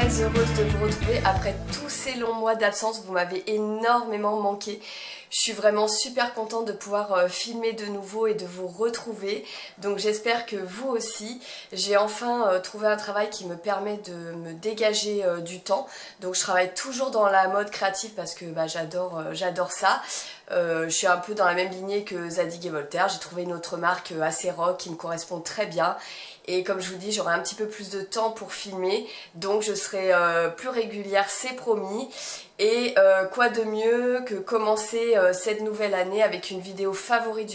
très heureuse de vous retrouver après tous ces longs mois d'absence. Vous m'avez énormément manqué. Je suis vraiment super contente de pouvoir filmer de nouveau et de vous retrouver. Donc j'espère que vous aussi. J'ai enfin trouvé un travail qui me permet de me dégager du temps. Donc je travaille toujours dans la mode créative parce que j'adore ça. Je suis un peu dans la même lignée que Zadig et Voltaire. J'ai trouvé une autre marque assez rock qui me correspond très bien. Et comme je vous dis, j'aurai un petit peu plus de temps pour filmer, donc je serai plus régulière, c'est promis. Et quoi de mieux que commencer cette nouvelle année avec une vidéo favorite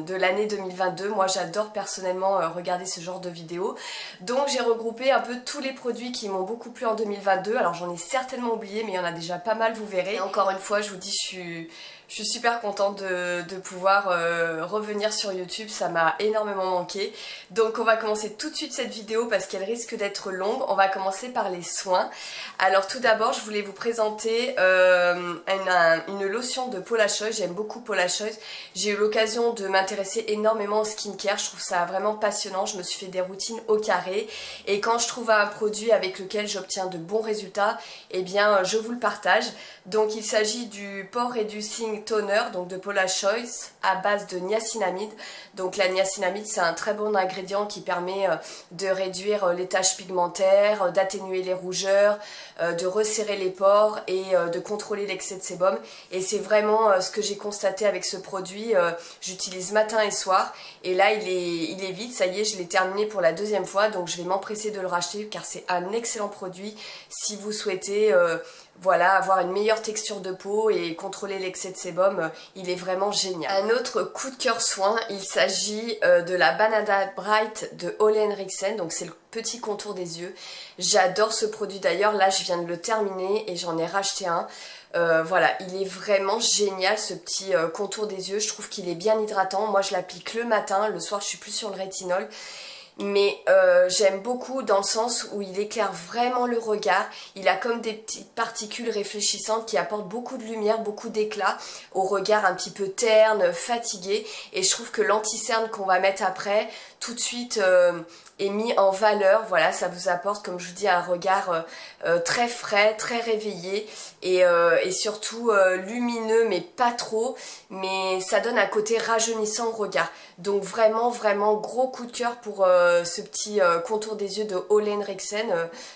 de l'année 2022. Moi j'adore personnellement regarder ce genre de vidéos. Donc j'ai regroupé un peu tous les produits qui m'ont beaucoup plu en 2022. Alors j'en ai certainement oublié, mais il y en a déjà pas mal, vous verrez. Et encore une fois, je vous dis, je suis super contente de pouvoir revenir sur YouTube, ça m'a énormément manqué. Donc on va commencer tout de suite cette vidéo parce qu'elle risque d'être longue. On va commencer par les soins. Alors tout d'abord, je voulais vous présenter une lotion de Paula Choice. J'aime beaucoup Paula Choice. J'ai eu l'occasion de m'intéresser énormément au skincare. Je trouve ça vraiment passionnant. Je me suis fait des routines au carré. Et quand je trouve un produit avec lequel j'obtiens de bons résultats, eh bien je vous le partage. Donc il s'agit du Pore Reducing Toner, donc de Paula Choice, à base de niacinamide. Donc la niacinamide, c'est un très bon ingrédient qui permet de réduire les taches pigmentaires, d'atténuer les rougeurs, de resserrer les pores et de contrôler l'excès de sébum. Et c'est vraiment ce que j'ai constaté avec ce produit. J'utilise matin et soir. Et là, il est vide. Ça y est, je l'ai terminé pour la deuxième fois. Donc je vais m'empresser de le racheter car c'est un excellent produit si vous souhaitez... voilà, avoir une meilleure texture de peau et contrôler l'excès de sébum, il est vraiment génial. Un autre coup de cœur soin, il s'agit de la Banana Bright de Ole Henriksen, donc c'est le petit contour des yeux. J'adore ce produit d'ailleurs, là je viens de le terminer et j'en ai racheté un. Voilà, il est vraiment génial ce petit contour des yeux, je trouve qu'il est bien hydratant. Moi je l'applique le matin, le soir je suis plus sur le rétinol. Mais j'aime beaucoup dans le sens où il éclaire vraiment le regard. Il a comme des petites particules réfléchissantes qui apportent beaucoup de lumière, beaucoup d'éclat au regard un petit peu terne, fatigué. Et je trouve que l'anti-cerne qu'on va mettre après, tout de suite est mis en valeur. Voilà, ça vous apporte, comme je vous dis, un regard très frais, très réveillé et surtout lumineux, mais pas trop. Mais ça donne un côté rajeunissant au regard. Donc vraiment, vraiment gros coup de cœur pour ce petit contour des yeux de Ole Henriksen.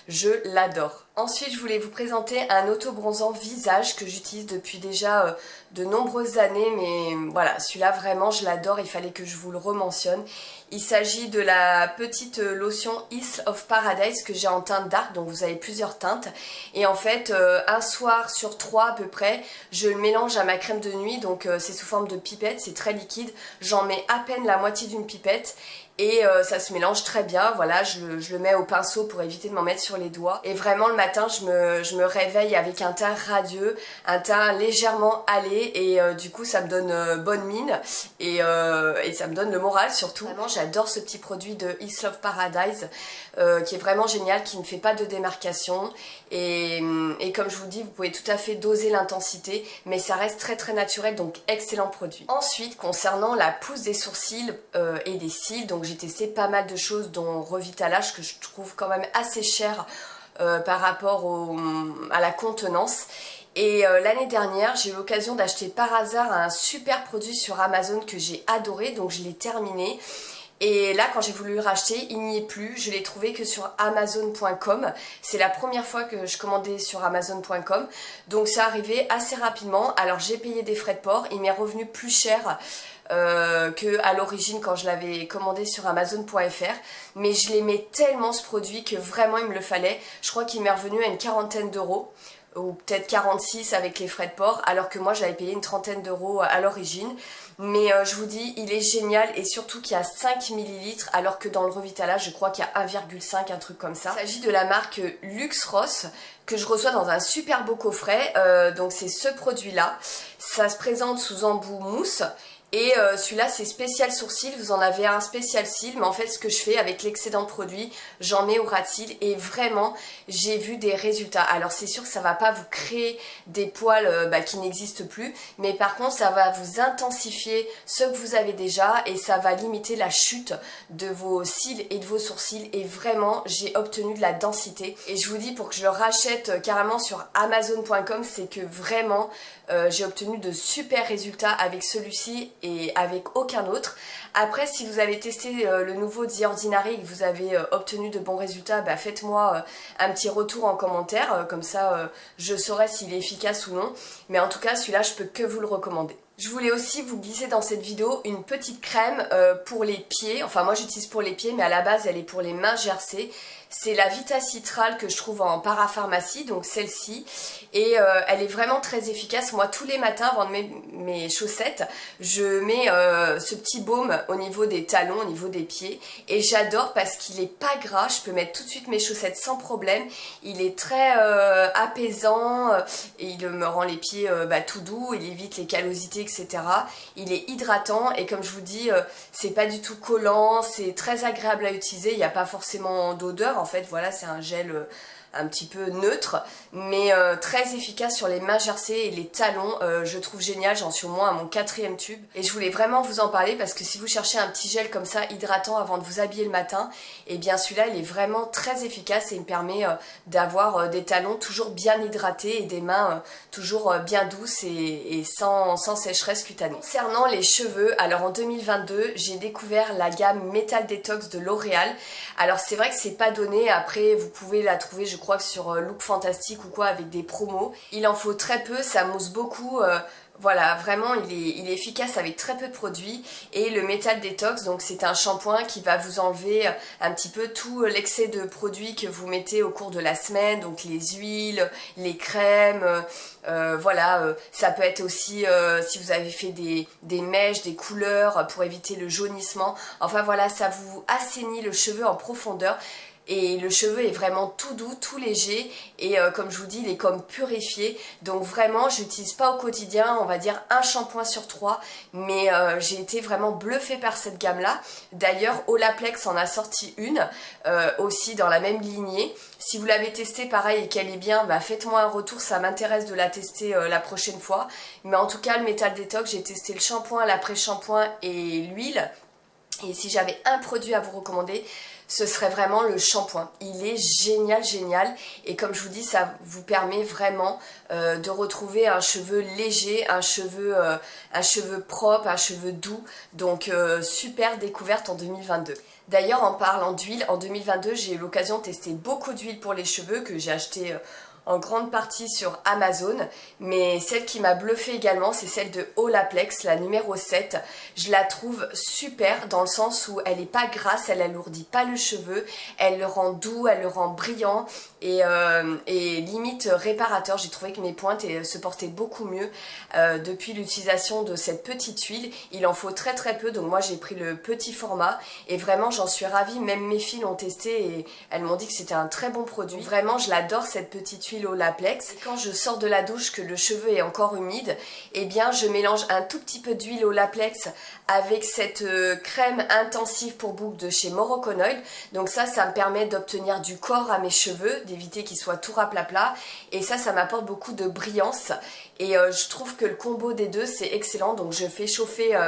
Je l'adore. Ensuite, je voulais vous présenter un auto-bronzant visage que j'utilise depuis déjà de nombreuses années, mais voilà, celui-là vraiment je l'adore, il fallait que je vous le rementionne. Il s'agit de la petite lotion Isle of Paradise que j'ai en teinte dark, donc vous avez plusieurs teintes. Et en fait, un soir sur 3 à peu près, je le mélange à ma crème de nuit, donc c'est sous forme de pipette, c'est très liquide. J'en mets à peine la moitié d'une pipette. Et ça se mélange très bien, voilà, je le mets au pinceau pour éviter de m'en mettre sur les doigts. Et vraiment le matin, je me réveille avec un teint radieux, un teint légèrement hâlé et du coup ça me donne bonne mine et ça me donne le moral surtout. Vraiment j'adore ce petit produit de Isle of Paradise qui est vraiment génial, qui ne fait pas de démarcation et comme je vous dis, vous pouvez tout à fait doser l'intensité mais ça reste très très naturel, donc excellent produit. Ensuite, concernant la pousse des sourcils et des cils, donc j'ai testé pas mal de choses dont Revitalage que je trouve quand même assez cher par rapport à la contenance. Et l'année dernière, j'ai eu l'occasion d'acheter par hasard un super produit sur Amazon que j'ai adoré, donc je l'ai terminé. Et là, quand j'ai voulu le racheter, il n'y est plus. Je l'ai trouvé que sur Amazon.com. C'est la première fois que je commandais sur Amazon.com. Donc c'est arrivé assez rapidement. Alors j'ai payé des frais de port. Il m'est revenu plus cher que à l'origine quand je l'avais commandé sur Amazon.fr. Mais je l'aimais tellement ce produit que vraiment il me le fallait. Je crois qu'il m'est revenu à une quarantaine d'euros. Ou peut-être 46 avec les frais de port, alors que moi j'avais payé une trentaine d'euros à l'origine. Mais je vous dis, il est génial et surtout qu'il y a 5 ml alors que dans le Revitalage je crois qu'il y a 1,5, un truc comme ça. Il s'agit de la marque Luxe Ross que je reçois dans un super beau coffret, donc c'est ce produit là. Ça se présente sous embout mousse. Et celui-là c'est spécial sourcil, vous en avez un spécial cils, mais en fait ce que je fais avec l'excédent de produit, j'en mets au ras de cils et vraiment j'ai vu des résultats. Alors c'est sûr que ça va pas vous créer des poils qui n'existent plus, mais par contre ça va vous intensifier ce que vous avez déjà et ça va limiter la chute de vos cils et de vos sourcils et vraiment j'ai obtenu de la densité. Et je vous dis, pour que je le rachète carrément sur Amazon.com, c'est que vraiment j'ai obtenu de super résultats avec celui-ci et avec aucun autre. Après, si vous avez testé le nouveau The Ordinary et que vous avez obtenu de bons résultats, bah, faites-moi un petit retour en commentaire, comme ça je saurai s'il est efficace ou non. Mais en tout cas, celui-là, je peux que vous le recommander. Je voulais aussi vous glisser dans cette vidéo une petite crème pour les pieds. Enfin, moi j'utilise pour les pieds, mais à la base elle est pour les mains gercées. C'est la Vitacitral que je trouve en parapharmacie, donc celle-ci. Et elle est vraiment très efficace. Moi, tous les matins, avant de mettre mes chaussettes, je mets ce petit baume au niveau des talons, au niveau des pieds. Et j'adore parce qu'il est pas gras. Je peux mettre tout de suite mes chaussettes sans problème. Il est très apaisant et il me rend les pieds tout doux. Il évite les callosités, etc. Il est hydratant et comme je vous dis, c'est pas du tout collant. C'est très agréable à utiliser. Il n'y a pas forcément d'odeur. En fait, voilà, c'est un gel un petit peu neutre, mais très efficace sur les mains gercées et les talons. Je trouve génial, j'en suis au moins à mon 4e tube. Et je voulais vraiment vous en parler parce que si vous cherchez un petit gel comme ça, hydratant avant de vous habiller le matin, et bien celui-là, il est vraiment très efficace et il me permet d'avoir des talons toujours bien hydratés et des mains toujours bien douces et sans sécheresse cutanée. Concernant les cheveux, alors en 2022, j'ai découvert la gamme Metal Detox de L'Oréal. Alors c'est vrai que c'est pas donné, après vous pouvez la trouver, je crois que sur Look Fantastic ou quoi, avec des promos. Il en faut très peu, ça mousse beaucoup. Voilà, vraiment il est efficace avec très peu de produits. Et le Metal Detox, donc c'est un shampoing qui va vous enlever un petit peu tout l'excès de produits que vous mettez au cours de la semaine, donc les huiles, les crèmes, voilà, ça peut être aussi si vous avez fait des mèches, des couleurs pour éviter le jaunissement. Enfin voilà, ça vous assainit le cheveu en profondeur. Et le cheveu est vraiment tout doux, tout léger et comme je vous dis, il est comme purifié. Donc vraiment, je n'utilise pas au quotidien, on va dire un shampoing sur 3. Mais j'ai été vraiment bluffée par cette gamme-là. D'ailleurs, Olaplex en a sorti une, aussi dans la même lignée. Si vous l'avez testée pareil et qu'elle est bien, bah faites-moi un retour, ça m'intéresse de la tester la prochaine fois. Mais en tout cas, le Metal Detox, j'ai testé le shampoing, l'après-shampoing et l'huile. Et si j'avais un produit à vous recommander, ce serait vraiment le shampoing. Il est génial, génial. Et comme je vous dis, ça vous permet vraiment de retrouver un cheveu léger, un cheveu propre, un cheveu doux. Donc super découverte en 2022. D'ailleurs, en parlant d'huile, en 2022, j'ai eu l'occasion de tester beaucoup d'huiles pour les cheveux que j'ai acheté en grande partie sur Amazon, mais celle qui m'a bluffée également, c'est celle de Olaplex, la numéro 7. Je la trouve super dans le sens où elle n'est pas grasse, elle alourdit pas le cheveu, elle le rend doux, elle le rend brillant et limite réparateur. J'ai trouvé que mes pointes se portaient beaucoup mieux depuis l'utilisation de cette petite huile. Il en faut très très peu, donc moi j'ai pris le petit format et vraiment j'en suis ravie. Même mes filles l'ont testé et elles m'ont dit que c'était un très bon produit. Vraiment, je l'adore cette petite huile Olaplex. Et quand je sors de la douche, que le cheveu est encore humide, eh bien je mélange un tout petit peu d'huile Olaplex avec cette crème intensive pour boucles de chez Morocco Oil. Donc ça me permet d'obtenir du corps à mes cheveux, d'éviter qu'ils soient tout raplapla. Et ça m'apporte beaucoup de brillance. Et je trouve que le combo des deux c'est excellent. Donc je fais chauffer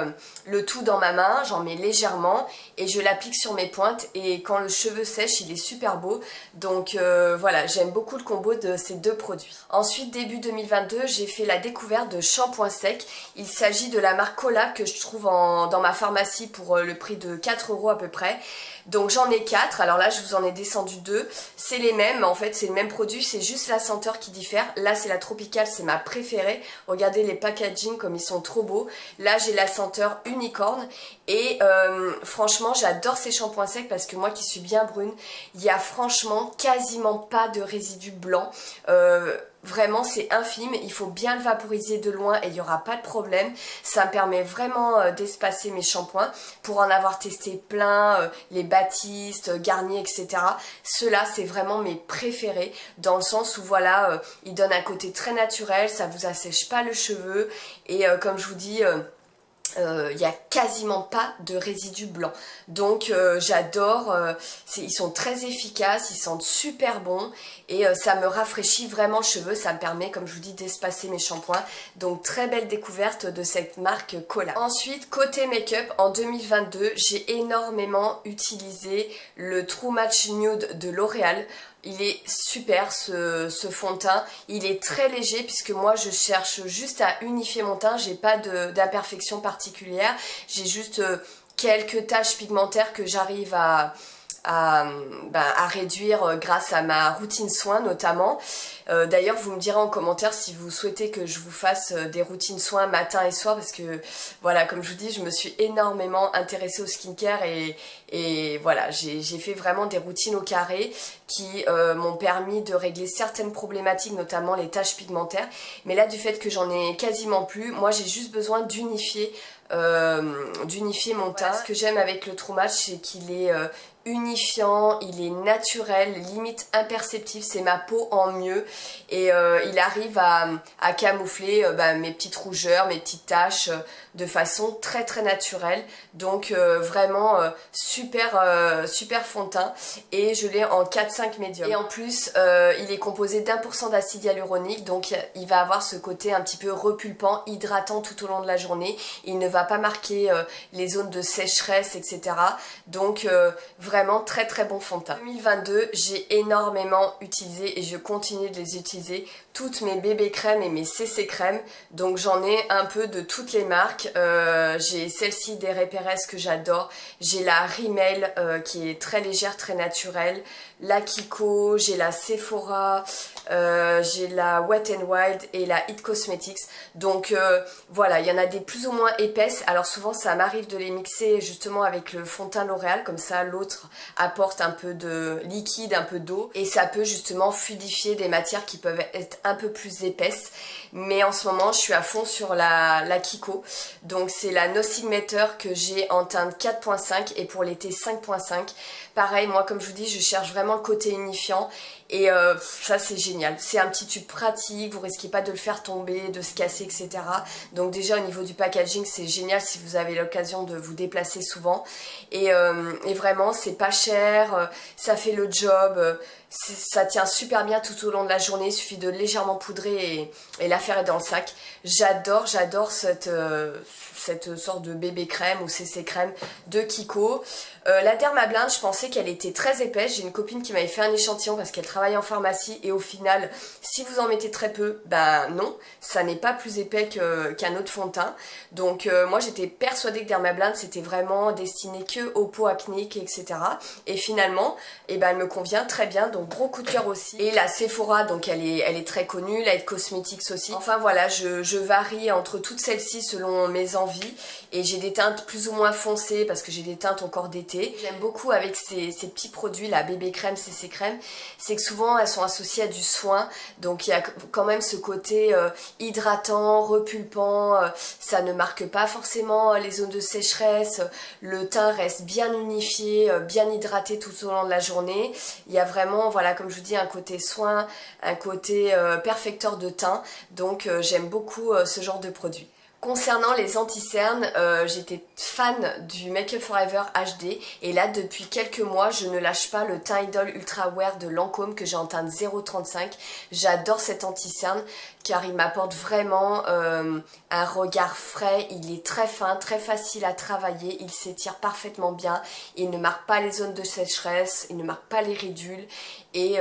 le tout dans ma main, j'en mets légèrement et je l'applique sur mes pointes. Et quand le cheveu sèche, il est super beau. Donc voilà, j'aime beaucoup le combo de ces deux produits. Ensuite, début 2022, j'ai fait la découverte de shampoing sec. Il s'agit de la marque Collab que je trouve dans ma pharmacie pour le prix de 4 € à peu près. Donc j'en ai 4, alors là je vous en ai descendu 2. C'est les mêmes, en fait c'est le même produit, c'est juste la senteur qui diffère. Là c'est la tropicale, c'est ma préférée. Regardez les packaging comme ils sont trop beaux. Là j'ai la senteur unicorne et franchement j'adore ces shampoings secs parce que moi qui suis bien brune, il y a franchement quasiment pas de résidus blancs. Vraiment c'est infime, il faut bien le vaporiser de loin et il n'y aura pas de problème. Ça me permet vraiment d'espacer mes shampoings pour en avoir testé plein, les Baptiste, Garnier, etc. Ceux-là c'est vraiment mes préférés dans le sens où voilà, ils donnent un côté très naturel, ça vous assèche pas le cheveu et comme je vous dis... il n'y a quasiment pas de résidus blancs, donc j'adore, ils sont très efficaces, ils sentent super bon et ça me rafraîchit vraiment le cheveu, ça me permet comme je vous dis d'espacer mes shampoings, donc très belle découverte de cette marque Cola. Ensuite côté make-up en 2022 j'ai énormément utilisé le True Match Nude de L'Oréal. Il est super ce fond de teint, il est très léger puisque moi je cherche juste à unifier mon teint, j'ai pas d'imperfection particulière, j'ai juste quelques taches pigmentaires que j'arrive à réduire grâce à ma routine soins notamment. D'ailleurs vous me direz en commentaire si vous souhaitez que je vous fasse des routines soins matin et soir parce que voilà comme je vous dis je me suis énormément intéressée au skincare et voilà j'ai fait vraiment des routines au carré qui m'ont permis de régler certaines problématiques notamment les taches pigmentaires, mais là du fait que j'en ai quasiment plus, moi j'ai juste besoin d'unifier mon teint. Ce que j'aime avec le True Match c'est qu'il est unifiant, il est naturel, limite imperceptible, c'est ma peau en mieux et il arrive à camoufler mes petites rougeurs, mes petites taches de façon très très naturelle, donc vraiment super fond de teint et je l'ai en 4-5 médium. Et en plus il est composé d'1% d'acide hyaluronique, donc il va avoir ce côté un petit peu repulpant, hydratant tout au long de la journée, il ne va pas marquer les zones de sécheresse etc. Donc vraiment très très bon fond de teint. En 2022 j'ai énormément utilisé et je continue de les utiliser toutes mes bébés crèmes et mes CC crèmes, donc j'en ai un peu de toutes les marques. J'ai celle-ci des Perez que j'adore, j'ai la Rimmel qui est très légère, très naturelle, la Kiko, j'ai la Sephora, j'ai la Wet n Wild et la It Cosmetics, donc voilà, il y en a des plus ou moins épaisses, alors souvent ça m'arrive de les mixer justement avec le fond de teint L'Oréal, comme ça l'autre apporte un peu de liquide, un peu d'eau et ça peut justement fluidifier des matières qui peuvent être un peu plus épaisses, mais en ce moment je suis à fond sur la Kiko, donc c'est la No Signature que j'ai en teinte 4.5 et pour l'été 5.5. Pareil, moi comme je vous dis je cherche vraiment le côté unifiant et ça c'est génial, c'est un petit tube pratique, vous risquez pas de le faire tomber, de se casser etc. Donc déjà au niveau du packaging c'est génial si vous avez l'occasion de vous déplacer souvent et vraiment c'est pas cher, ça fait le job, ça tient super bien tout au long de la journée, il suffit de légèrement poudrer et l'affaire est dans le sac. J'adore cette sorte de bébé crème ou CC crème de Kiko. La Dermablend, je pensais qu'elle était très épaisse, j'ai une copine qui m'avait fait un échantillon parce qu'elle travaille en pharmacie et au final si vous en mettez très peu, ben non, ça n'est pas plus épais qu'un autre fond de teint. Donc moi j'étais persuadée que Dermablend c'était vraiment destiné que aux peaux acnéiques etc. Et finalement elle me convient très bien, donc gros coup de cœur aussi. Et la Sephora, donc elle est très connue, la It Cosmetics aussi. Enfin voilà, je varie entre toutes celles-ci selon mes envies et j'ai des teintes plus ou moins foncées parce que j'ai des teintes encore d'été. J'aime beaucoup avec ces petits produits, la bébé crème, CC crème, c'est que souvent elles sont associées à du soin, donc il y a quand même ce côté hydratant, repulpant, ça ne marque pas forcément les zones de sécheresse, le teint reste bien unifié, bien hydraté tout au long de la journée. Il y a vraiment, voilà, comme je vous dis, un côté soin, un côté perfecteur de teint, donc j'aime beaucoup ce genre de produit. Concernant les anti-cernes, j'étais fan du Make Up For Ever HD et là depuis quelques mois je ne lâche pas le teint Idol Ultra Wear de Lancôme que j'ai en teinte 0,35. J'adore cet anti-cerne car il m'apporte vraiment un regard frais, il est très fin, très facile à travailler, il s'étire parfaitement bien, il ne marque pas les zones de sécheresse, il ne marque pas les ridules et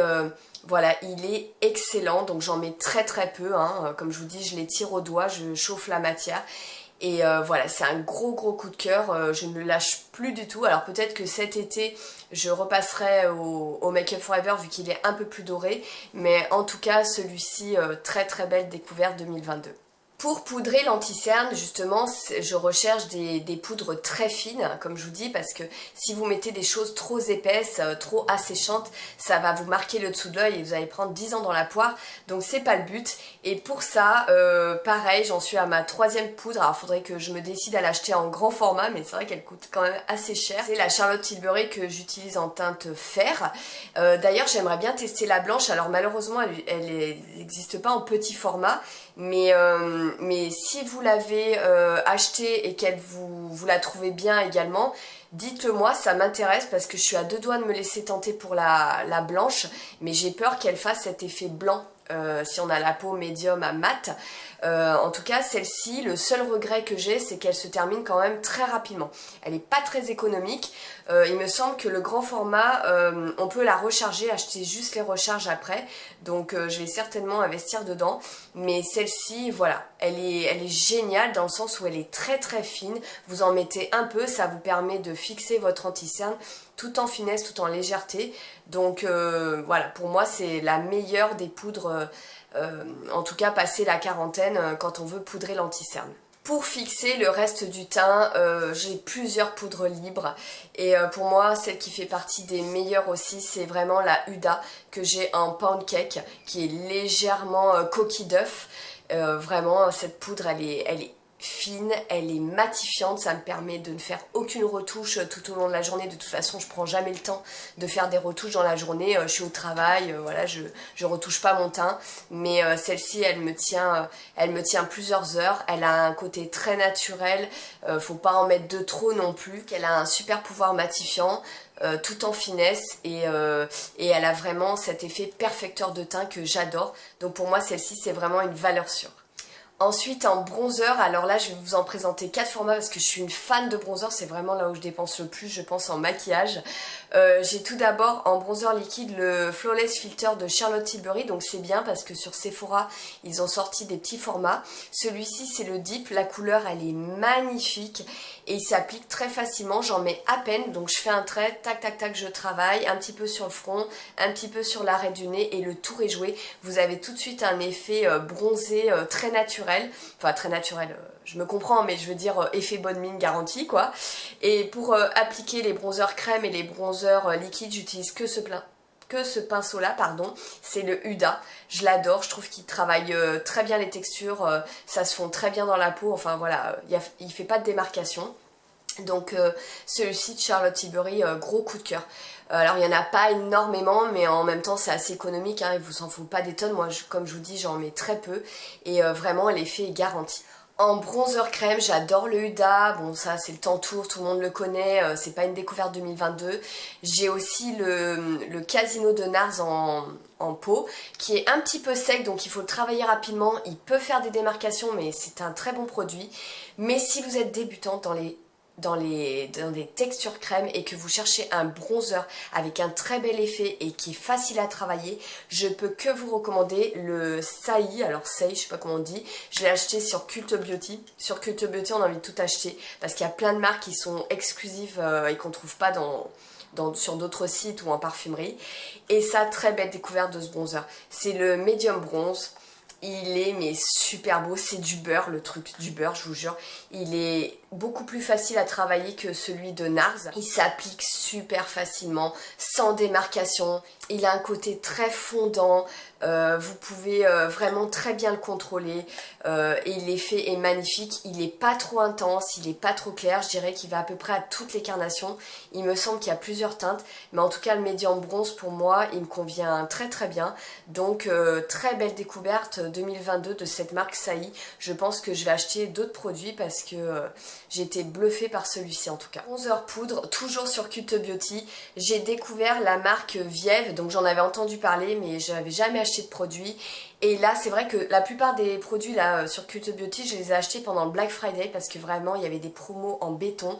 voilà, il est excellent, donc j'en mets très peu, hein. Comme je vous dis, je les tire au doigt, je chauffe la matière. Et voilà, c'est un gros coup de cœur, je ne le lâche plus du tout. Alors peut-être que cet été, je repasserai au Make Up For Ever vu qu'il est un peu plus doré. Mais en tout cas, celui-ci, très belle découverte 2022. Pour poudrer l'anti-cerne, justement, je recherche des poudres très fines, comme je vous dis, parce que si vous mettez des choses trop épaisses, trop asséchantes, ça va vous marquer le dessous de l'œil et vous allez prendre 10 ans dans la poire, donc c'est pas le but. Et pour ça, pareil, j'en suis à ma 3e poudre, alors il faudrait que je me décide à l'acheter en grand format, mais c'est vrai qu'elle coûte quand même assez cher. C'est la Charlotte Tilbury que j'utilise en teinte fer. D'ailleurs, j'aimerais bien tester la blanche, alors malheureusement, elle n'existe pas en petit format, mais mais si vous l'avez achetée et qu'elle vous la trouvez bien également, dites-le moi, ça m'intéresse parce que je suis à deux doigts de me laisser tenter pour la blanche, mais j'ai peur qu'elle fasse cet effet blanc si on a la peau médium à mat. En tout cas, celle-ci, le seul regret que j'ai, c'est qu'elle se termine quand même très rapidement. Elle n'est pas très économique. Il me semble que le grand format, on peut la recharger, acheter juste les recharges après. Donc je vais certainement investir dedans. Mais celle-ci, voilà, elle est géniale dans le sens où elle est très très fine. Vous en mettez un peu, ça vous permet de fixer votre anti-cerne tout en finesse, tout en légèreté. Donc voilà, pour moi c'est la meilleure des poudres, en tout cas passer la quarantaine quand on veut poudrer l'anti-cerne. Pour fixer le reste du teint, j'ai plusieurs poudres libres et pour moi celle qui fait partie des meilleures aussi, c'est vraiment la Huda que j'ai en pound cake qui est légèrement coquille d'œuf. Vraiment cette poudre elle est fine, elle est matifiante, ça me permet de ne faire aucune retouche tout au long de la journée. De toute façon je prends jamais le temps de faire des retouches dans la journée, je suis au travail, voilà, je retouche pas mon teint, mais celle-ci elle me tient plusieurs heures, elle a un côté très naturel, faut pas en mettre de trop non plus, qu'elle a un super pouvoir matifiant, tout en finesse et elle a vraiment cet effet perfecteur de teint que j'adore, donc pour moi celle-ci c'est vraiment une valeur sûre. Ensuite en bronzer, alors là je vais vous en présenter 4 formats parce que je suis une fan de bronzer, c'est vraiment là où je dépense le plus je pense en maquillage. J'ai tout d'abord en bronzer liquide le Flawless Filter de Charlotte Tilbury, donc c'est bien parce que sur Sephora ils ont sorti des petits formats. Celui-ci c'est le Deep, la couleur elle est magnifique et il s'applique très facilement, j'en mets à peine, donc je fais un trait, tac tac tac je travaille, un petit peu sur le front, un petit peu sur l'arrêt du nez et le tour est joué. Vous avez tout de suite un effet bronzé très naturel, enfin très naturel, je me comprends mais je veux dire effet bonne mine garanti quoi. Et pour appliquer les bronzers crème et les bronzers liquides, j'utilise que ce pinceau là, pardon, c'est le Huda, je l'adore, je trouve qu'il travaille très bien les textures, ça se fond très bien dans la peau, enfin voilà, il fait pas de démarcation. Donc celui-ci de Charlotte Tilbury, gros coup de cœur. Alors il n'y en a pas énormément mais en même temps c'est assez économique, hein, il vous en faut pas des tonnes, moi comme je vous dis j'en mets très peu et vraiment l'effet est garanti. En bronzer crème, j'adore le Huda, bon ça c'est le Tantour, tout le monde le connaît, c'est pas une découverte 2022. J'ai aussi le Casino de Nars en peau, qui est un petit peu sec donc il faut le travailler rapidement, il peut faire des démarcations mais c'est un très bon produit. Mais si vous êtes débutante dans des textures crème et que vous cherchez un bronzer avec un très bel effet et qui est facile à travailler, je peux que vous recommander le Saï, alors Saï je sais pas comment on dit, je l'ai acheté sur Cult Beauty. Sur Cult Beauty on a envie de tout acheter parce qu'il y a plein de marques qui sont exclusives et qu'on trouve pas sur d'autres sites ou en parfumerie. Et ça, très belle découverte de ce bronzer, c'est le Medium Bronze. Il est mais super beau, c'est du beurre, le truc du beurre, je vous jure. Il est beaucoup plus facile à travailler que celui de Nars. Il s'applique super facilement, sans démarcation. Il a un côté très fondant, vous pouvez vraiment très bien le contrôler. Et l'effet est magnifique, il n'est pas trop intense, il n'est pas trop clair. Je dirais qu'il va à peu près à toutes les carnations. Il me semble qu'il y a plusieurs teintes, mais en tout cas le médium bronze pour moi, il me convient très très bien. Donc très belle découverte 2022 de cette marque Saï. Je pense que je vais acheter d'autres produits parce que j'ai été bluffée par celui-ci en tout cas. Bronzer poudre, toujours sur Cult Beauty. J'ai découvert la marque Viève, donc j'en avais entendu parler mais je n'avais jamais acheté de produits. Et là c'est vrai que la plupart des produits là sur Cult Beauty, je les ai achetés pendant le Black Friday parce que vraiment il y avait des promos en béton.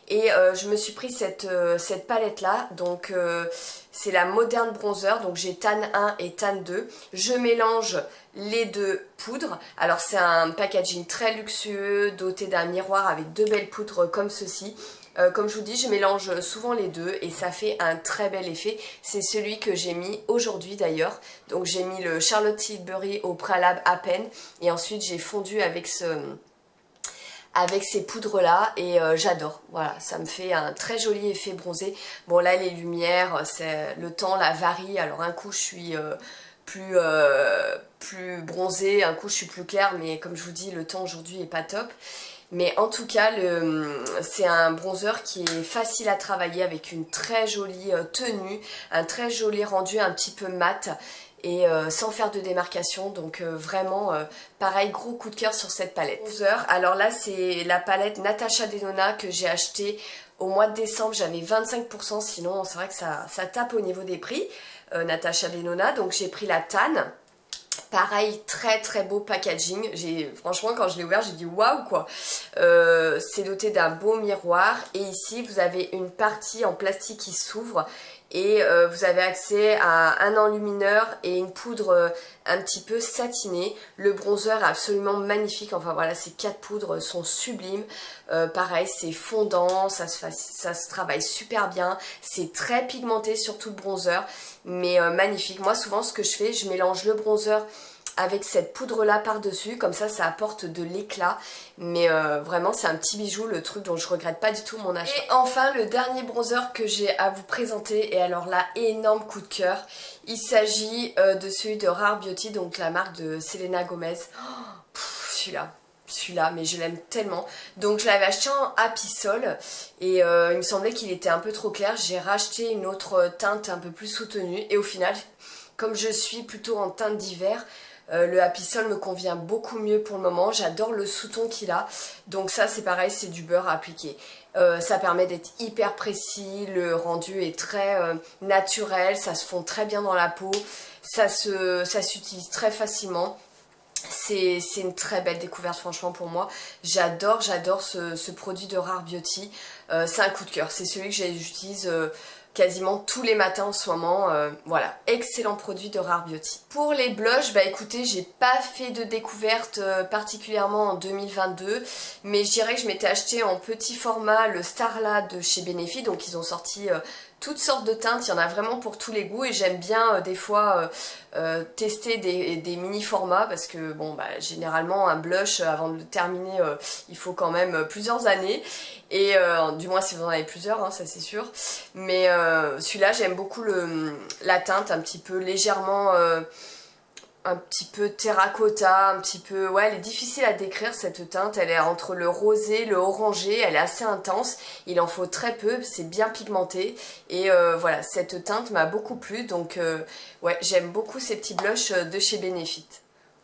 Et je me suis pris cette palette là, donc c'est la Modern Bronzer, donc j'ai Tan 1 et Tan 2. Je mélange les deux poudres, alors c'est un packaging très luxueux, doté d'un miroir avec deux belles poudres comme ceci. Comme je vous dis, je mélange souvent les deux et ça fait un très bel effet. C'est celui que j'ai mis aujourd'hui d'ailleurs. Donc j'ai mis le Charlotte Tilbury au préalable à peine et ensuite j'ai fondu avec ces poudres là et j'adore, voilà, ça me fait un très joli effet bronzé. Bon là les lumières, le temps la varie, alors un coup je suis plus bronzée, un coup je suis plus claire, mais comme je vous dis le temps aujourd'hui est pas top. Mais en tout cas c'est un bronzer qui est facile à travailler avec une très jolie tenue, un très joli rendu un petit peu mat. et sans faire de démarcation, donc vraiment pareil, gros coup de cœur sur cette palette. Alors là c'est la palette Natasha Denona que j'ai achetée au mois de décembre, j'avais 25%, sinon c'est vrai que ça tape au niveau des prix, Natasha Denona, donc j'ai pris la Tan. Pareil, très très beau packaging. Franchement, quand je l'ai ouvert, j'ai dit waouh quoi. C'est doté d'un beau miroir et ici vous avez une partie en plastique qui s'ouvre et vous avez accès à un enlumineur et une poudre un petit peu satinée. Le bronzer est absolument magnifique. Enfin voilà, ces 4 poudres sont sublimes. Pareil, c'est fondant, ça se travaille super bien. C'est très pigmenté, surtout le bronzer, mais magnifique. Moi, souvent, ce que je fais, je mélange le bronzer avec cette poudre là par dessus, comme ça apporte de l'éclat, mais vraiment c'est un petit bijou, le truc dont je regrette pas du tout mon achat. Et enfin le dernier bronzer que j'ai à vous présenter, et alors là énorme coup de cœur, il s'agit de celui de Rare Beauty, donc la marque de Selena Gomez. Oh, celui-là, mais je l'aime tellement. Donc je l'avais acheté en Apisol et il me semblait qu'il était un peu trop clair. J'ai racheté une autre teinte un peu plus soutenue et au final, comme je suis plutôt en teinte d'hiver, le Apisol me convient beaucoup mieux pour le moment. J'adore le sous-ton qu'il a. Donc ça c'est pareil, c'est du beurre à appliquer. Ça permet d'être hyper précis, le rendu est très naturel, ça se fond très bien dans la peau, ça s'utilise très facilement. C'est une très belle découverte franchement pour moi. J'adore ce produit de Rare Beauty. C'est un coup de cœur, c'est celui que j'utilise quasiment tous les matins en ce moment. Voilà, excellent produit de Rare Beauty. Pour les blushs, bah écoutez, j'ai pas fait de découverte particulièrement en 2022, mais je dirais que je m'étais acheté en petit format le Starla de chez Benefit, donc ils ont sorti toutes sortes de teintes, il y en a vraiment pour tous les goûts et j'aime bien des fois tester des mini formats parce que bon bah généralement un blush avant de le terminer il faut quand même plusieurs années et du moins si vous en avez plusieurs hein, ça c'est sûr, mais celui-là j'aime beaucoup la teinte un petit peu légèrement un petit peu terracotta, un petit peu... Ouais, elle est difficile à décrire cette teinte, elle est entre le rosé, le orangé, elle est assez intense, il en faut très peu, c'est bien pigmenté, et voilà, cette teinte m'a beaucoup plu, donc ouais, j'aime beaucoup ces petits blushs de chez Benefit.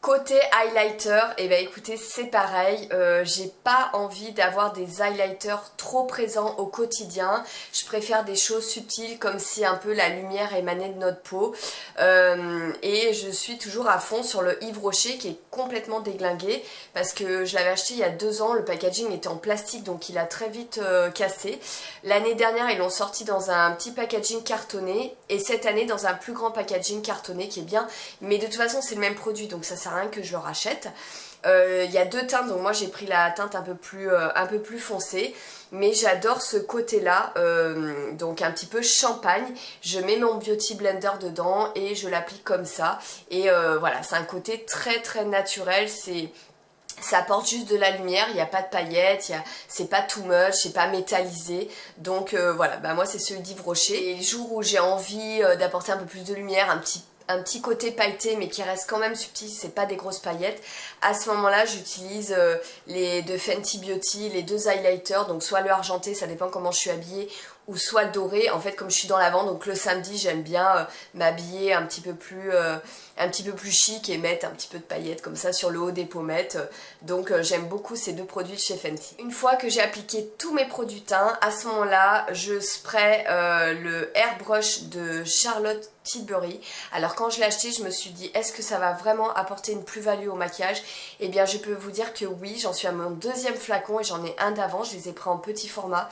Côté highlighter, et ben écoutez c'est pareil, j'ai pas envie d'avoir des highlighters trop présents au quotidien, je préfère des choses subtiles comme si un peu la lumière émanait de notre peau et je suis toujours à fond sur le Yves Rocher qui est complètement déglingué parce que je l'avais acheté il y a 2 ans, le packaging était en plastique donc il a très vite cassé. L'année dernière ils l'ont sorti dans un petit packaging cartonné et cette année dans un plus grand packaging cartonné qui est bien, mais de toute façon c'est le même produit donc ça sert à rien que je le rachète. Il y a 2 teintes, donc moi j'ai pris la teinte un peu plus foncée, mais j'adore ce côté là, donc un petit peu champagne. Je mets mon Beauty Blender dedans et je l'applique comme ça et voilà, c'est un côté très très naturel, ça apporte juste de la lumière, il n'y a pas de paillettes, c'est pas too much, c'est pas métallisé. Donc voilà, bah moi c'est celui d'Yves Rocher. Et les jours où j'ai envie d'apporter un peu plus de lumière, un petit côté pailleté mais qui reste quand même subtil, c'est pas des grosses paillettes, à ce moment là j'utilise les de Fenty Beauty, les 2 highlighters, donc soit le argenté, ça dépend comment je suis habillée, ou soit le doré. En fait comme je suis dans l'avant, donc le samedi j'aime bien m'habiller un petit peu plus chic et mettre un petit peu de paillettes comme ça sur le haut des pommettes, donc j'aime beaucoup ces 2 produits de chez Fenty. Une fois que j'ai appliqué tous mes produits teint, à ce moment là je spray le Airbrush de Charlotte Tilbury. Alors quand je l'ai acheté je me suis dit est-ce que ça va vraiment apporter une plus-value au maquillage? Et bien je peux vous dire que oui, j'en suis à mon 2e flacon et j'en ai un d'avant, je les ai pris en petit format.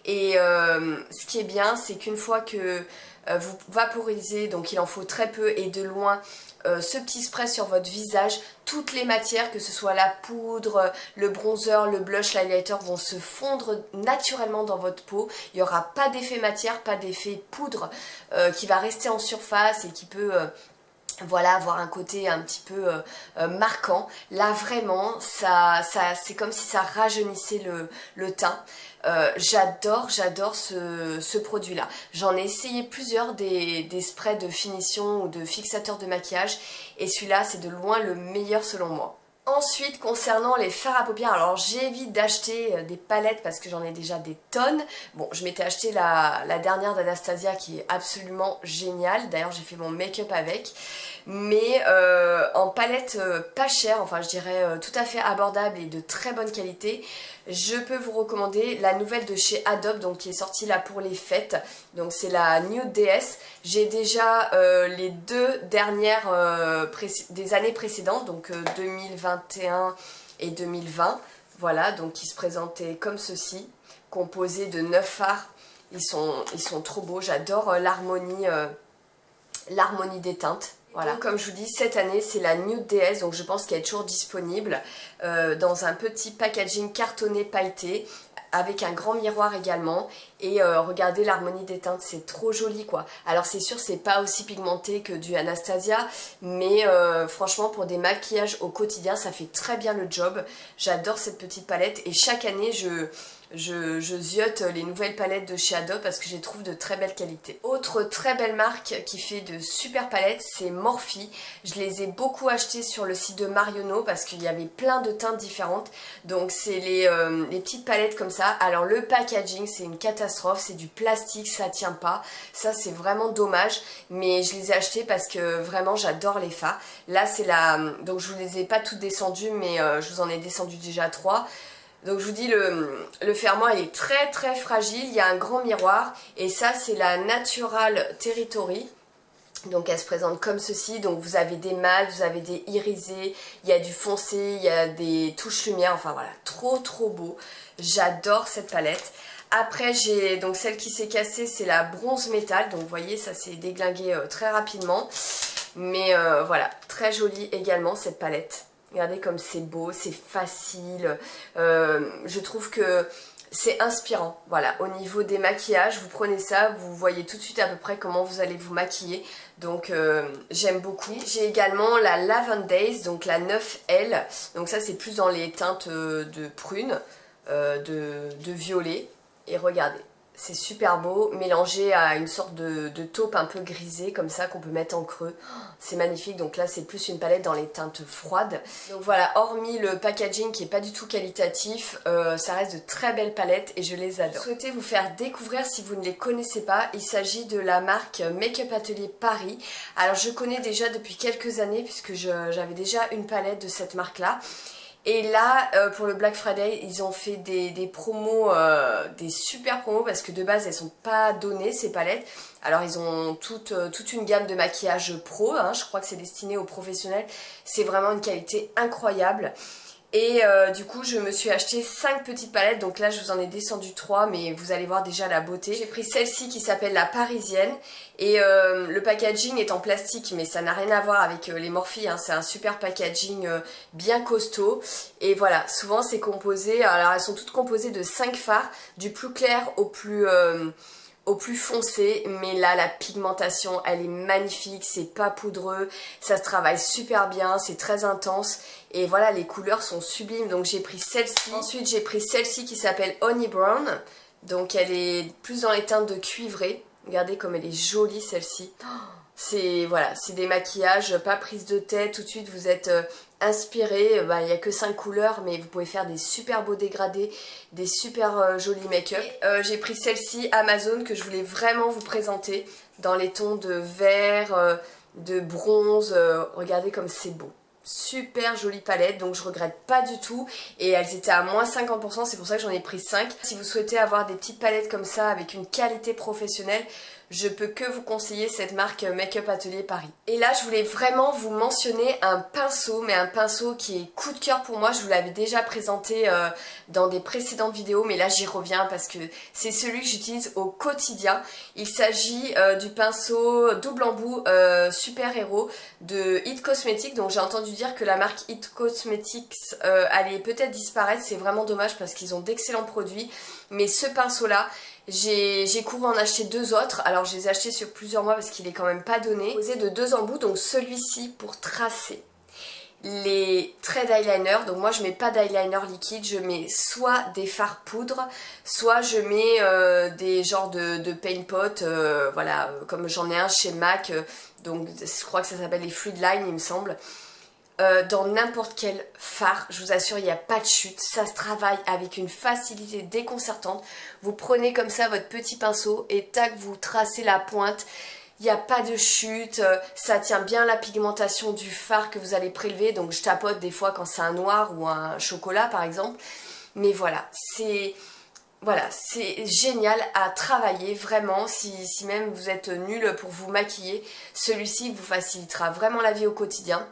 Et ce qui est bien c'est qu'une fois que vous vaporisez, donc il en faut très peu et de loin, ce petit spray sur votre visage, toutes les matières, que ce soit la poudre, le bronzer, le blush, l'highlighter vont se fondre naturellement dans votre peau. Il n'y aura pas d'effet matière, pas d'effet poudre qui va rester en surface et qui peut... voilà, avoir un côté un petit peu marquant. Là vraiment, c'est comme si ça rajeunissait le teint. J'adore ce produit là. J'en ai essayé plusieurs des sprays de finition ou de fixateurs de maquillage et celui-là c'est de loin le meilleur selon moi. Ensuite, concernant les fards à paupières, alors j'évite d'acheter des palettes parce que j'en ai déjà des tonnes. Bon, je m'étais acheté la dernière d'Anastasia qui est absolument géniale. D'ailleurs, j'ai fait mon make-up avec. Mais en palette pas chère, enfin je dirais tout à fait abordable et de très bonne qualité, je peux vous recommander la nouvelle de chez Adobe, donc qui est sortie là pour les fêtes. Donc c'est la Nude DS. J'ai déjà les deux dernières des années précédentes, donc 2021 et 2020. Voilà, donc qui se présentaient comme ceci, composés de 9 fards. Ils sont trop beaux, j'adore l'harmonie des teintes. Voilà. Donc, comme je vous dis, cette année c'est la Nude DS, donc je pense qu'elle est toujours disponible dans un petit packaging cartonné pailleté avec un grand miroir également. Et regardez l'harmonie des teintes, c'est trop joli quoi. Alors c'est sûr c'est pas aussi pigmenté que du Anastasia, mais franchement pour des maquillages au quotidien ça fait très bien le job. J'adore cette petite palette et chaque année je ziote les nouvelles palettes de chez Adobe parce que je les trouve de très belle qualité. Autre très belle marque qui fait de super palettes, c'est Morphe. Je les ai beaucoup achetées sur le site de Marionneau parce qu'il y avait plein de teintes différentes. Donc c'est les petites palettes comme ça. Alors le packaging c'est une catastrophe, c'est du plastique, ça tient pas. Ça c'est vraiment dommage, mais je les ai achetées parce que vraiment j'adore les fards. Là c'est la... Donc je vous les ai pas toutes descendues, mais je vous en ai descendu déjà 3. Donc je vous dis, le fermoir il est très très fragile, il y a un grand miroir et ça c'est la Natural Territory. Donc elle se présente comme ceci, donc vous avez des mats, vous avez des irisés, il y a du foncé, il y a des touches lumière, enfin voilà, trop trop beau. J'adore cette palette. Après j'ai donc celle qui s'est cassée, c'est la bronze métal, donc vous voyez ça s'est déglingué très rapidement. Mais voilà, très jolie également cette palette. Regardez comme c'est beau, c'est facile, je trouve que c'est inspirant. Voilà, au niveau des maquillages, vous prenez ça, vous voyez tout de suite à peu près comment vous allez vous maquiller. Donc j'aime beaucoup. J'ai également la Lavender Days, donc la 9L. Donc ça c'est plus dans les teintes de prune, de violet. Et regardez. C'est super beau, mélangé à une sorte de taupe un peu grisée comme ça qu'on peut mettre en creux. C'est magnifique, donc là c'est plus une palette dans les teintes froides. Donc voilà, hormis le packaging qui est pas du tout qualitatif, ça reste de très belles palettes et je les adore. Je souhaitais vous faire découvrir si vous ne les connaissez pas, il s'agit de la marque Make-up Atelier Paris. Alors je connais déjà depuis quelques années puisque j'avais déjà une palette de cette marque là. Et là, pour le Black Friday, ils ont fait des promos, des super promos parce que de base, elles sont pas données ces palettes. Alors ils ont toute une gamme de maquillage pro, hein, je crois que c'est destiné aux professionnels. C'est vraiment une qualité incroyable. Et du coup je me suis acheté 5 petites palettes, donc là je vous en ai descendu 3 mais vous allez voir déjà la beauté. J'ai pris celle-ci qui s'appelle la Parisienne et le packaging est en plastique mais ça n'a rien à voir avec les Morphe, hein. C'est un super packaging bien costaud et voilà, souvent c'est composé, alors elles sont toutes composées de 5 fards, du plus clair au plus foncé, mais là la pigmentation elle est magnifique, c'est pas poudreux, ça se travaille super bien, c'est très intense et voilà les couleurs sont sublimes, donc j'ai pris celle-ci. Ensuite j'ai pris celle-ci qui s'appelle Honey Brown, donc elle est plus dans les teintes de cuivré, regardez comme elle est jolie celle-ci. C'est voilà, c'est des maquillages, pas prise de tête, tout de suite vous êtes inspiré, il n'y a que 5 couleurs mais vous pouvez faire des super beaux dégradés, des super jolis make-up. J'ai pris celle-ci Amazon que je voulais vraiment vous présenter dans les tons de vert, de bronze, regardez comme c'est beau. Super jolie palette, donc je regrette pas du tout et elles étaient à moins 50%, c'est pour ça que j'en ai pris 5. Si vous souhaitez avoir des petites palettes comme ça avec une qualité professionnelle, je peux que vous conseiller cette marque Make-up Atelier Paris. Et là je voulais vraiment vous mentionner un pinceau, mais un pinceau qui est coup de cœur pour moi. Je vous l'avais déjà présenté dans des précédentes vidéos, mais là j'y reviens parce que c'est celui que j'utilise au quotidien. Il s'agit du pinceau double embout Super Hero de It Cosmetics. Donc j'ai entendu dire que la marque It Cosmetics allait peut-être disparaître, c'est vraiment dommage parce qu'ils ont d'excellents produits. Mais ce pinceau là, j'ai couru en acheter 2 autres, alors je les ai achetés sur plusieurs mois parce qu'il est quand même pas donné. Posé de 2 embouts, donc celui-ci pour tracer les traits d'eyeliner. Donc moi je mets pas d'eyeliner liquide, je mets soit des fards poudre, soit je mets des genres de paint pot, voilà, comme j'en ai un chez MAC, donc je crois que ça s'appelle les Fluid Line il me semble. dans n'importe quel fard. Je vous assure, il n'y a pas de chute, ça se travaille avec une facilité déconcertante. Vous prenez comme ça votre petit pinceau et tac, vous tracez la pointe. Il n'y a pas de chute, ça tient bien la pigmentation du fard que vous allez prélever. Donc je tapote des fois quand c'est un noir ou un chocolat par exemple. Mais voilà, c'est génial à travailler vraiment. Si même vous êtes nul pour vous maquiller, celui-ci vous facilitera vraiment la vie au quotidien.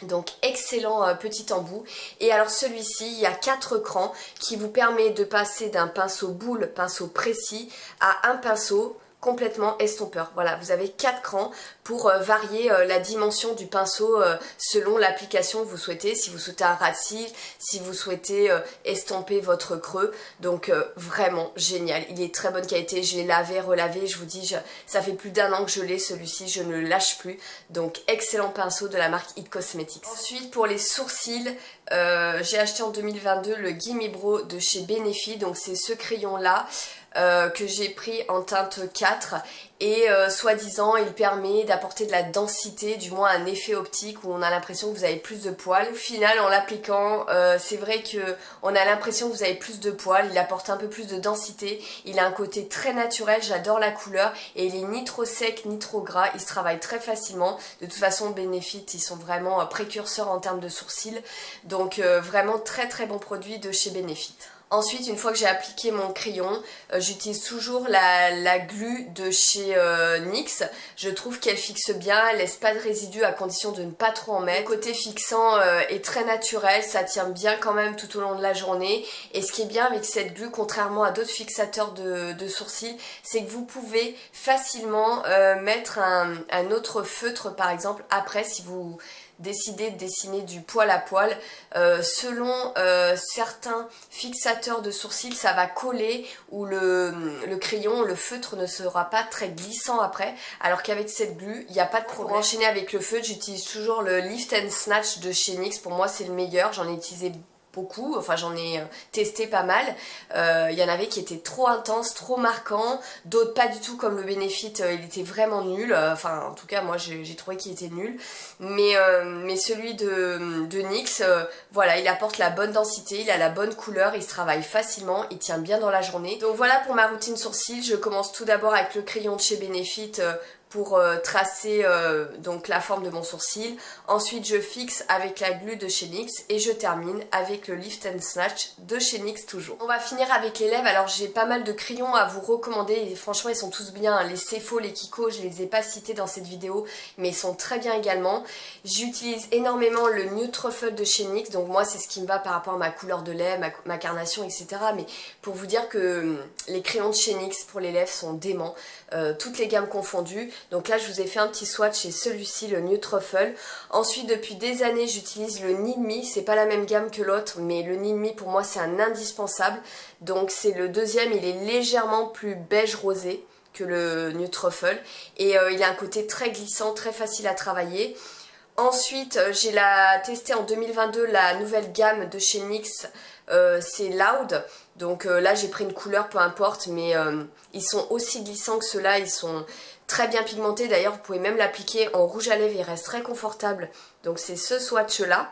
Donc excellent petit embout. Et alors celui-ci, il y a 4 crans qui vous permet de passer d'un pinceau boule, pinceau précis, à un pinceau complètement estompeur. Voilà, vous avez 4 crans pour varier la dimension du pinceau selon l'application que vous souhaitez. Si vous souhaitez un ras de cils, si vous souhaitez estomper votre creux. Donc vraiment génial. Il est très bonne qualité. Je l'ai lavé, relavé. Je vous dis, ça fait plus d'1 an que je l'ai celui-ci. Je ne le lâche plus. Donc excellent pinceau de la marque It Cosmetics. Ensuite pour les sourcils, j'ai acheté en 2022 le Gimme Brow de chez Benefit. Donc c'est ce crayon là. Que j'ai pris en teinte 4 et soi-disant il permet d'apporter de la densité, du moins un effet optique où on a l'impression que vous avez plus de poils. Au final en l'appliquant c'est vrai que on a l'impression que vous avez plus de poils, il apporte un peu plus de densité, il a un côté très naturel, j'adore la couleur et il est ni trop sec ni trop gras, il se travaille très facilement. De toute façon Benefit ils sont vraiment précurseurs en termes de sourcils, donc vraiment très très bon produit de chez Benefit. Ensuite, une fois que j'ai appliqué mon crayon, j'utilise toujours la glu de chez NYX. Je trouve qu'elle fixe bien, elle laisse pas de résidus à condition de ne pas trop en mettre. Le côté fixant est très naturel, ça tient bien quand même tout au long de la journée. Et ce qui est bien avec cette glu, contrairement à d'autres fixateurs de sourcils, c'est que vous pouvez facilement mettre un autre feutre par exemple après si vous décider de dessiner du poil à poil. Selon certains fixateurs de sourcils, ça va coller ou le crayon, le feutre ne sera pas très glissant après, alors qu'avec cette glu, il n'y a pas de problème. Pour enchaîner avec le feutre, j'utilise toujours le Lift and Snatch de chez NYX. Pour moi, c'est le meilleur. J'en ai utilisé beaucoup, enfin j'en ai testé pas mal. Il y en avait qui étaient trop intenses, trop marquants, d'autres pas du tout comme le Benefit, il était vraiment nul, enfin en tout cas moi j'ai trouvé qu'il était nul, mais celui de NYX, voilà, il apporte la bonne densité, il a la bonne couleur, il se travaille facilement, il tient bien dans la journée. Donc voilà pour ma routine sourcils. Je commence tout d'abord avec le crayon de chez Benefit pour tracer donc la forme de mon sourcil. Ensuite je fixe avec la glu de chez NYX et je termine avec le Lift and Snatch de chez NYX toujours. On va finir avec les lèvres. Alors j'ai pas mal de crayons à vous recommander et franchement ils sont tous bien. Les Cefo, les Kiko, je les ai pas cités dans cette vidéo mais ils sont très bien également. J'utilise énormément le Nude Truffle de chez NYX, donc moi c'est ce qui me va par rapport à ma couleur de lèvres, ma carnation, etc. Mais pour vous dire que les crayons de chez NYX pour les lèvres sont déments, toutes les gammes confondues. Donc là je vous ai fait un petit swatch et celui-ci, le Nude Truffle. Ensuite depuis des années j'utilise le Need Me, c'est pas la même gamme que l'autre mais le Need Me pour moi c'est un indispensable. Donc c'est le deuxième, il est légèrement plus beige rosé que le Nude Truffle et il a un côté très glissant, très facile à travailler. Ensuite j'ai testé en 2022 la nouvelle gamme de chez NYX, c'est Loud. Donc là j'ai pris une couleur peu importe mais ils sont aussi glissants que ceux-là, ils sont très bien pigmentés. D'ailleurs vous pouvez même l'appliquer en rouge à lèvres, il reste très confortable. Donc c'est ce swatch là.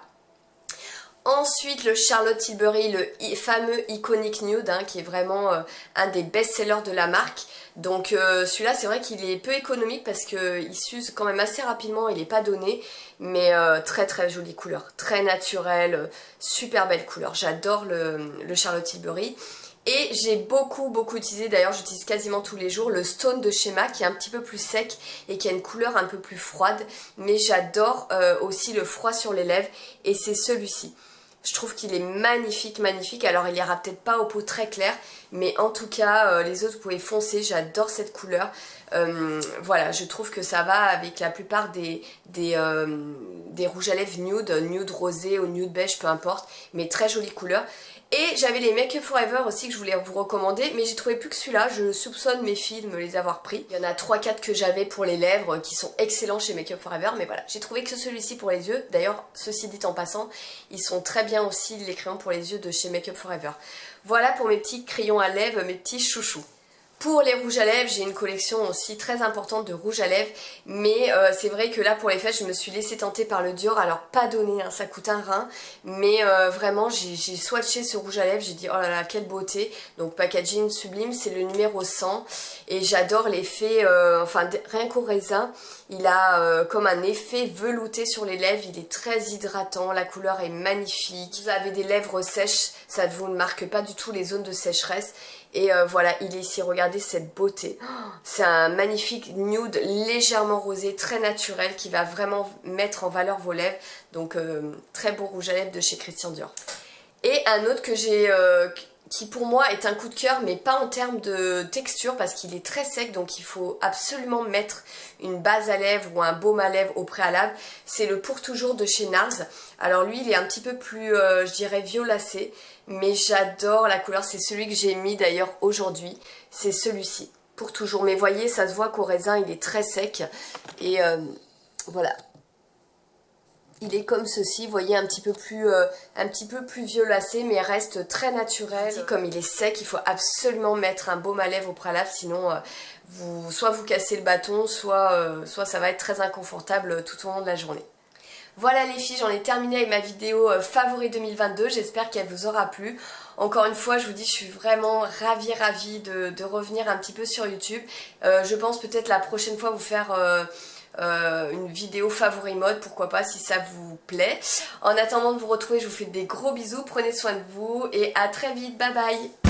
Ensuite le Charlotte Tilbury, le fameux Iconic Nude qui est vraiment un des best-sellers de la marque. Donc celui-là c'est vrai qu'il est peu économique parce qu'il s'use quand même assez rapidement, il n'est pas donné. Mais très très jolie couleur, très naturelle, super belle couleur. J'adore le Charlotte Tilbury. Et j'ai beaucoup utilisé, d'ailleurs j'utilise quasiment tous les jours, le Stone de chez MAC qui est un petit peu plus sec et qui a une couleur un peu plus froide. Mais j'adore aussi le froid sur les lèvres et c'est celui-ci. Je trouve qu'il est magnifique, magnifique. Alors il ira peut-être pas aux peaux très claires, mais en tout cas les autres vous pouvez foncer, j'adore cette couleur. Voilà, je trouve que ça va avec la plupart des rouges à lèvres nude rosé ou nude beige, peu importe, mais très jolie couleur. Et j'avais les Make Up For Ever aussi que je voulais vous recommander, mais j'ai trouvé plus que celui-là. Je soupçonne mes filles de me les avoir pris. Il y en a 3-4 que j'avais pour les lèvres qui sont excellents chez Make Up For Ever, mais voilà, j'ai trouvé que celui-ci pour les yeux. D'ailleurs, ceci dit en passant, ils sont très bien aussi les crayons pour les yeux de chez Make Up For Ever. Voilà pour mes petits crayons à lèvres, mes petits chouchous. Pour les rouges à lèvres, j'ai une collection aussi très importante de rouges à lèvres, mais c'est vrai que là pour les fêtes je me suis laissée tenter par le Dior, alors pas donné, hein, ça coûte un rein, mais vraiment j'ai swatché ce rouge à lèvres, j'ai dit oh là là quelle beauté, donc packaging sublime, c'est le numéro 100 et j'adore l'effet, enfin rien qu'au raisin, il a comme un effet velouté sur les lèvres, il est très hydratant, la couleur est magnifique, vous avez des lèvres sèches, ça ne vous ne marque pas du tout les zones de sécheresse. Et voilà, il est ici, regardez cette beauté. C'est un magnifique nude légèrement rosé, très naturel, qui va vraiment mettre en valeur vos lèvres. Donc très beau rouge à lèvres de chez Christian Dior. Et un autre que j'ai, qui pour moi est un coup de cœur, mais pas en termes de texture, parce qu'il est très sec, donc il faut absolument mettre une base à lèvres ou un baume à lèvres au préalable. C'est le Pour Toujours de chez NARS. Alors lui, il est un petit peu plus, je dirais, violacé, mais j'adore la couleur. C'est celui que j'ai mis d'ailleurs aujourd'hui. C'est celui-ci, Pour Toujours. Mais voyez, ça se voit qu'au raisin, il est très sec. Et voilà. Il est comme ceci, vous voyez, un petit peu plus violacé, mais reste très naturel. Comme il est sec, il faut absolument mettre un baume à lèvres au préalable, sinon soit vous cassez le bâton, soit ça va être très inconfortable tout au long de la journée. Voilà les filles, j'en ai terminé avec ma vidéo favori 2022, j'espère qu'elle vous aura plu. Encore une fois, je vous dis, je suis vraiment ravie de revenir un petit peu sur YouTube. Je pense peut-être la prochaine fois vous faire une vidéo favori mode, pourquoi pas, si ça vous plaît. En attendant de vous retrouver, je vous fais des gros bisous, prenez soin de vous et à très vite, bye bye.